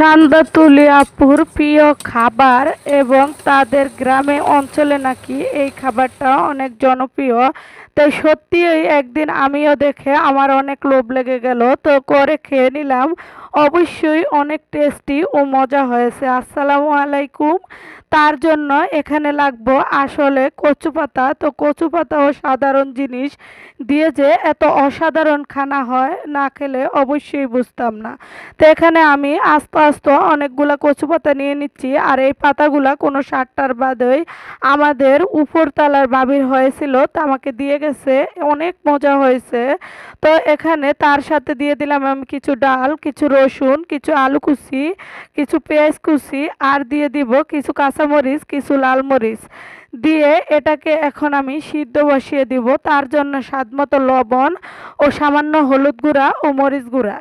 সান্দাতুলি আপুর প্রিয় খাবার এবং তাদের গ্রামে অঞ্চলে নাকি এই খাবারটা অনেক জনপ্রিয়। তাই সত্যিই একদিন আমিও দেখে আমার অনেক লোভ লেগে গেল, তো করে খেয়ে নিলাম। অবশ্যই অনেক টেস্টি ও মজা হয়েছে। আসসালামু আলাইকুম। তার জন্য এখানে লাগবো আসলে কচু পাতা। তো কচু পাতাও সাধারণ জিনিস দিয়ে যে এত অসাধারণ খানা হয়, না খেলে অবশ্যই বুঝতাম না। তো এখানে আমি আস্তে আস্তে অনেকগুলা কচু পাতা নিয়ে নিচ্ছি, আর এই পাতাগুলা কোনো সারটার বাদেই আমাদের উপরতলার বাবির হয়েছিল, তো আমাকে দিয়ে গেছে, অনেক মজা হয়েছে। তো এখানে তার সাথে দিয়ে দিলাম আমি কিছু ডাল, কিছু রসুন, কিছু আলু কুচি, কিছু পেঁয়াজ কুচি, আর দিয়ে দিব কিছু কাঁচামরিচ, কিছু লাল মরিচ দিয়ে এটাকে এখন আমি সিদ্ধ বসিয়ে দিব। তার জন্য স্বাদমতো লবণ ও সামান্য হলুদ গুঁড়া ও মরিচ গুঁড়া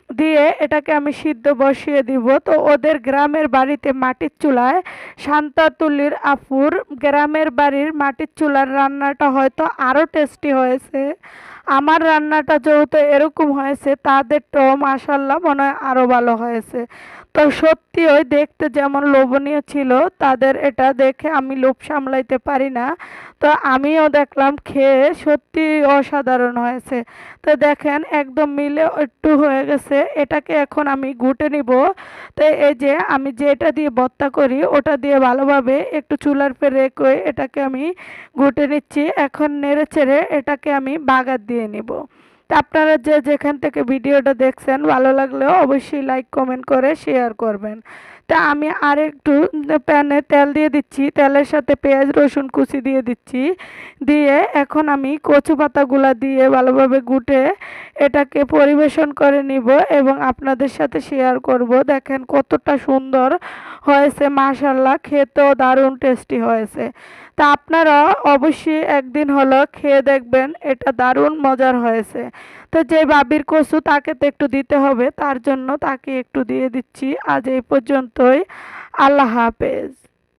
দিয়ে এটাকে আমি সিদ্ধ বসিয়ে দিব। তো ওদের গ্রামের বাড়িতে মাটির চুলায়, শান্তাতুলির আপুর গ্রামের বাড়ির মাটির চুলার রান্নাটা হয়তো আরও টেস্টি হয়েছে। আমার রান্নাটা যেহেতু এরকম হয়েছে, তাদেরটাও মাশাল্লাহ মনে হয় আরও ভালো হয়েছে। তো সত্যি ওই দেখতে যেমন লোভনীয় ছিল, তাদের এটা দেখে আমি লোভ সামলাইতে পারি না। তো আমিও দেখলাম, খেয়ে সত্যি অসাধারণ হয়েছে। তো দেখেন একদম মিলে একটু হয়ে গেছে, এটাকে এখন আমি ঘুটে নিব। তো এই যে আমি যেটা দিয়ে ভর্তা করি ওটা দিয়ে ভালোভাবে একটু চুলার পরে রেখে এটাকে আমি ঘুটে নিচ্ছি। এখন নেড়ে চেড়ে এটাকে আমি বাগার দিয়ে নিব। তা আপনারা যে যেখান থেকে ভিডিওটা দেখছেন, ভালো লাগলেও অবশ্যই লাইক কমেন্ট করে শেয়ার করবেন। তা আমি আর একটু প্যানে তেল দিয়ে দিচ্ছি, তেলের সাথে পেঁয়াজ রসুন কুচি দিয়ে দিচ্ছি। দিয়ে এখন আমি কচু পাতাগুলা দিয়ে ভালোভাবে গুটে এটাকে পরিবেশন করে নিব এবং আপনাদের সাথে শেয়ার করব। দেখেন কতটা সুন্দর হয়েছে, মাশাল্লাহ, খেতেও দারুণ টেস্টি হয়েছে। তা আপনারা অবশ্যই একদিন হলো খেয়ে দেখবেন, এটা দারুণ মজার হয়েছে। তো যে বাবির কচু তাকে তো একটু দিতে হবে, তার জন্য তাকে একটু দিয়ে দিচ্ছি। আজ এই পর্যন্তই। আল্লাহ হাফেজ।